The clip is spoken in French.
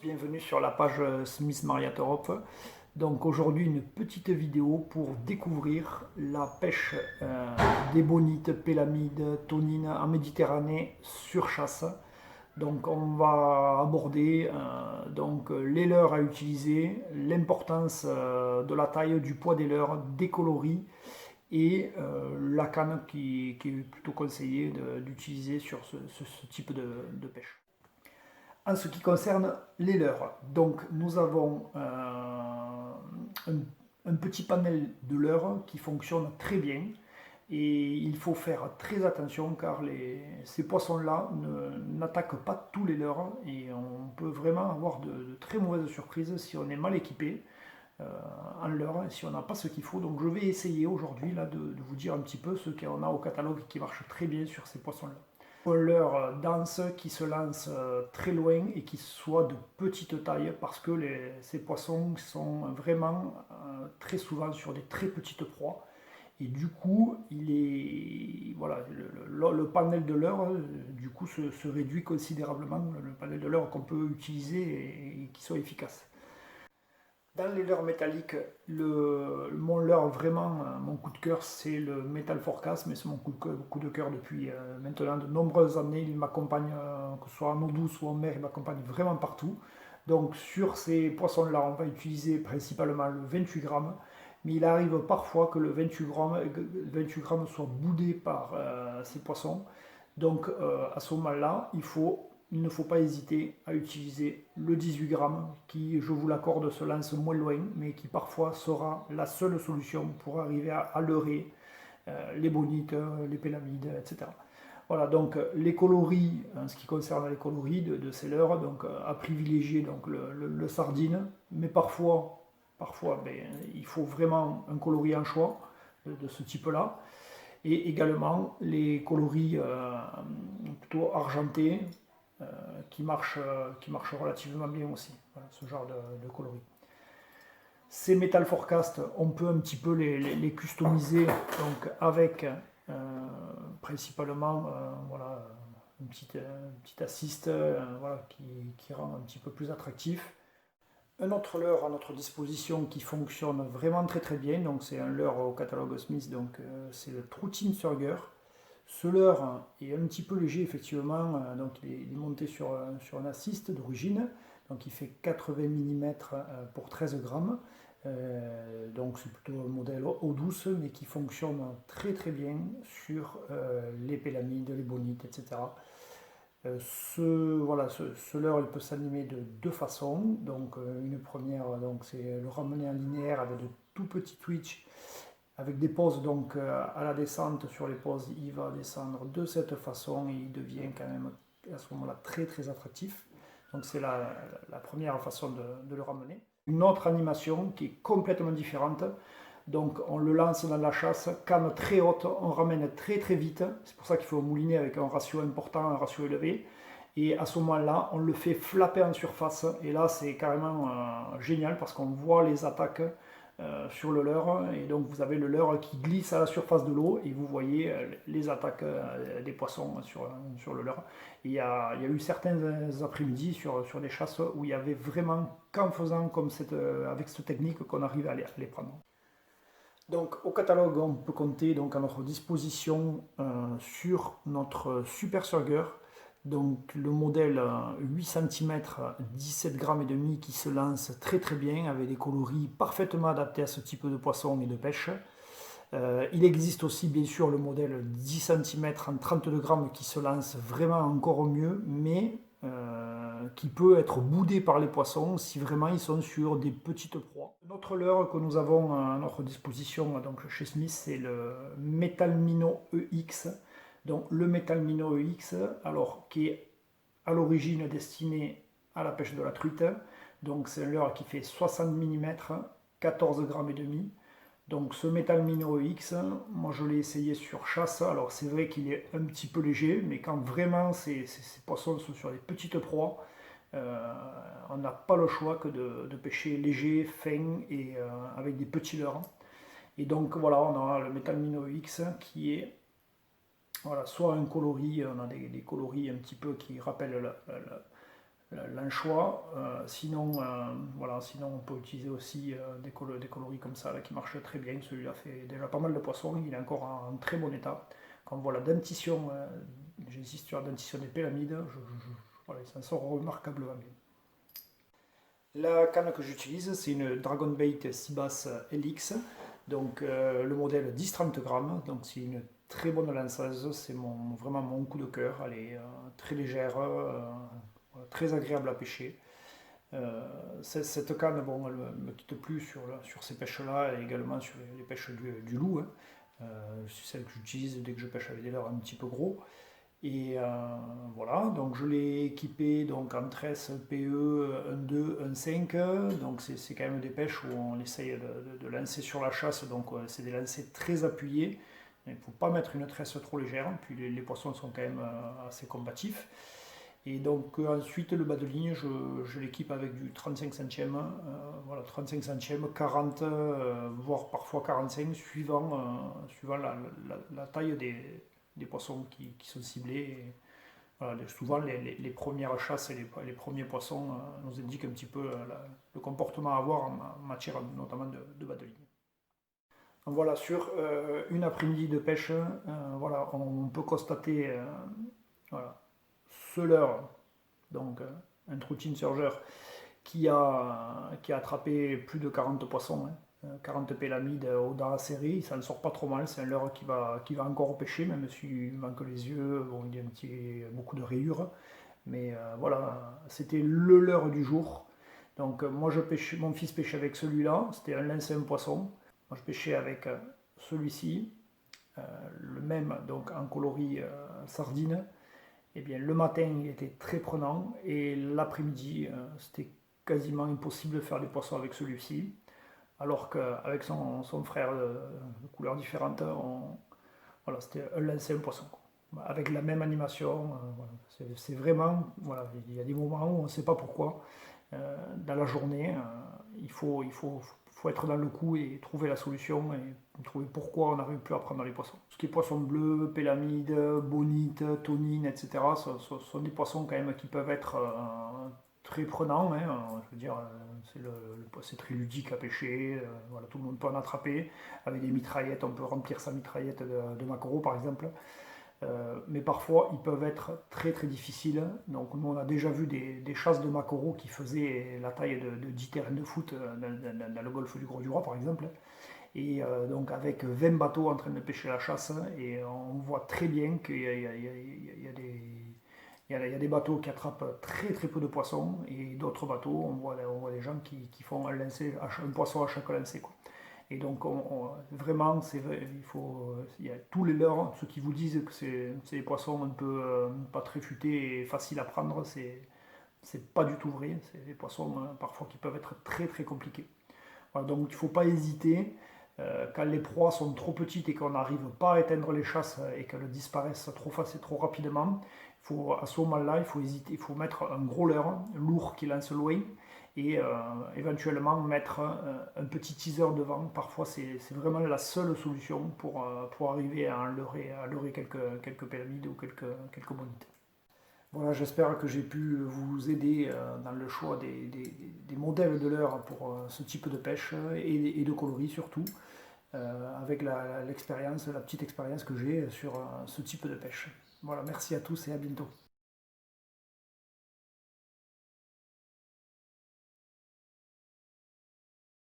bienvenue sur la page Smith Marriott Europe. Donc aujourd'hui une petite vidéo pour découvrir la pêche des bonites, pélamides, tonines en Méditerranée sur chasse. Donc on va aborder les leurres à utiliser, l'importance de la taille, du poids des leurres, des coloris et la canne qui est plutôt conseillé d'utiliser sur ce type de pêche. En ce qui concerne les leurres, donc nous avons un petit panel de leurres qui fonctionne très bien et il faut faire très attention car ces poissons-là n'attaquent pas tous les leurres et on peut vraiment avoir de très mauvaises surprises si on est mal équipé en leurres et si on n'a pas ce qu'il faut. Donc je vais essayer aujourd'hui de vous dire un petit peu ce qu'on a au catalogue qui marche très bien sur ces poissons-là. Un leurre dense qui se lance très loin et qui soit de petite taille parce que ces poissons sont vraiment très souvent sur des très petites proies et du coup le panel de leurres du coup se réduit considérablement, le panel de leurres qu'on peut utiliser et qui sont efficaces. Dans les leurres métalliques, mon leurre vraiment, mon coup de cœur, c'est le Metal Forecast, mais c'est mon coup de cœur depuis maintenant de nombreuses années. Il m'accompagne, que ce soit en eau douce ou en mer, il m'accompagne vraiment partout. Donc sur ces poissons-là, on va utiliser principalement le 28 grammes, mais il arrive parfois que le 28 grammes soit boudé par ces poissons. Donc à ce moment-là, il ne faut pas hésiter à utiliser le 18 grammes qui, je vous l'accorde, se lance moins loin, mais qui parfois sera la seule solution pour arriver à leurrer les bonites, les pélamides, etc. Voilà, donc les coloris, en ce qui concerne les coloris de ces leurres, donc à privilégier donc, le sardine, mais parfois il faut vraiment un coloris en choix de ce type-là. Et également les coloris plutôt argentés, qui marche relativement bien aussi, voilà, ce genre de coloris. Ces Metal Forecast, on peut un petit peu les customiser donc avec principalement voilà, une petite assist voilà, qui rend un petit peu plus attractif. Un autre leurre à notre disposition qui fonctionne vraiment très bien, donc c'est un leurre au catalogue Smith, donc c'est le True Team Surger. Ce leurre est un petit peu léger effectivement, donc il est monté sur un assist d'origine, donc il fait 80 mm pour 13 grammes, donc c'est plutôt un modèle eau douce mais qui fonctionne très bien sur les pélamides, les bonites, etc. Ce leurre il peut s'animer de deux façons, donc une première c'est le ramener en linéaire avec de tout petits twitch avec des pauses donc à la descente. Sur les pauses il va descendre de cette façon et il devient quand même à ce moment là très attractif, donc c'est la première façon de le ramener. Une autre animation qui est complètement différente, donc on le lance dans la chasse, canne très haute, on ramène très vite, c'est pour ça qu'il faut mouliner avec un ratio important, un ratio élevé, et à ce moment là on le fait flapper en surface et là c'est carrément génial parce qu'on voit les attaques sur le leurre, et donc vous avez le leurre qui glisse à la surface de l'eau et vous voyez les attaques des poissons sur le leurre. Et il y a eu certains après-midi sur des chasses où il y avait vraiment qu'en faisant comme avec cette technique qu'on arrive à les prendre. Donc au catalogue on peut compter donc à notre disposition sur notre Super Surger, donc le modèle 8 cm 17 grammes et demi qui se lance très bien avec des coloris parfaitement adaptés à ce type de poisson et de pêche. Il existe aussi bien sûr le modèle 10 cm en 32 grammes qui se lance vraiment encore mieux, mais qui peut être boudé par les poissons si vraiment ils sont sur des petites proies. Notre leurre que nous avons à notre disposition donc chez Smith, c'est le Metal Minnow EX. Donc le Metal Minnow EX, alors qui est à l'origine destiné à la pêche de la truite. Donc c'est un leurre qui fait 60 mm, 14 grammes et demi. Donc ce Metal Minnow X, moi je l'ai essayé sur chasse, alors c'est vrai qu'il est un petit peu léger, mais quand vraiment ces poissons sont sur des petites proies, on n'a pas le choix que de pêcher léger, fin et avec des petits leurres. Et donc voilà, on a le Metal Minnow X qui est voilà, soit un coloris, on a des coloris un petit peu qui rappellent l'anchois. Voilà, sinon on peut utiliser aussi des coloris comme ça là, qui marchent très bien. Celui-là fait déjà pas mal de poissons, il est encore en très bon état. Quand on voit la dentition, j'insiste sur la dentition des pélamides, voilà, il s'en sort remarquablement bien. La canne que j'utilise, c'est une Dragon Bait Seabass LX, donc le modèle 10-30 grammes, donc c'est une très bonne lanceuse, c'est vraiment mon coup de cœur, elle est très légère, très agréable à pêcher. Cette canne, bon, elle ne me quitte plus sur ces pêches-là et également sur les pêches du loup, hein. C'est celle que j'utilise dès que je pêche avec des leurres un petit peu gros. Et voilà, donc je l'ai équipé donc en tresse PE 1.2, 1.5, donc c'est quand même des pêches où on essaye de lancer sur la chasse, donc c'est des lancers très appuyés. Il ne faut pas mettre une tresse trop légère, puis les poissons sont quand même assez combatifs. Et donc ensuite le bas de ligne, je l'équipe avec du 35 centièmes, voilà, 35 centièmes, 40, voire parfois 45, suivant la taille des poissons qui sont ciblés. Et, voilà, souvent les premières chasses et les premiers poissons nous indiquent un petit peu le comportement à avoir en matière notamment de bas de ligne. Donc voilà, sur une après-midi de pêche, voilà, on peut constater voilà, ce leurre, donc un troutine surgeur qui a attrapé plus de 40 poissons, hein, 40 pélamides dans la série, il s'en sort pas trop mal, c'est un leurre qui va encore pêcher, même s'il manque les yeux, bon, il y a beaucoup de rayures, mais voilà, c'était le leurre du jour. Donc moi mon fils pêchait avec celui-là, c'était un lancer un poisson, moi je pêchais avec celui-ci, le même donc en coloris sardine. Eh bien, le matin, il était très prenant et l'après-midi, c'était quasiment impossible de faire des poissons avec celui-ci. Alors qu'avec son frère de couleurs différentes, voilà, c'était un lancer, un poisson, quoi. Avec la même animation. Voilà. C'est vraiment, voilà, il y a des moments où on ne sait pas pourquoi. Dans la journée, il faut être dans le coup et trouver la solution et trouver pourquoi on n'arrive plus à prendre les poissons. Ce qui est poisson bleu, pélamide, bonite, tonine, etc., ce sont des poissons quand même qui peuvent être très prenants, hein. Je veux dire, c'est très ludique à pêcher, voilà, tout le monde peut en attraper. Avec des mitraillettes, on peut remplir sa mitraillette de maquereaux par exemple. Mais parfois ils peuvent être très très difficiles. Donc nous on a déjà vu des chasses de maquereaux qui faisaient la taille de 10 terrains de foot dans le golfe du Gros-du-Roi par exemple. Et donc avec 20 bateaux en train de pêcher la chasse, et on voit très bien qu'il y a des bateaux qui attrapent très très peu de poissons, et d'autres bateaux, on voit des gens qui font un poisson à chaque lancer, quoi. Et donc, vraiment, il y a tous les leurres, ceux qui vous disent que c'est des poissons un peu pas très futés et faciles à prendre, c'est pas du tout vrai. C'est des poissons parfois qui peuvent être très très compliqués. Voilà, donc il ne faut pas hésiter. Quand les proies sont trop petites et qu'on n'arrive pas à éteindre les chasses et qu'elles disparaissent trop rapidement, à ce moment-là, il faut hésiter, il faut mettre un gros leurre lourd qui lance loin et éventuellement mettre un petit teaser devant. Parfois, c'est vraiment la seule solution pour arriver à leurrer quelques pyramides ou quelques bonites. Voilà, j'espère que j'ai pu vous aider dans le choix des modèles de leurre pour ce type de pêche et de coloris surtout, avec la petite expérience que j'ai sur ce type de pêche. Voilà, merci à tous et à bientôt.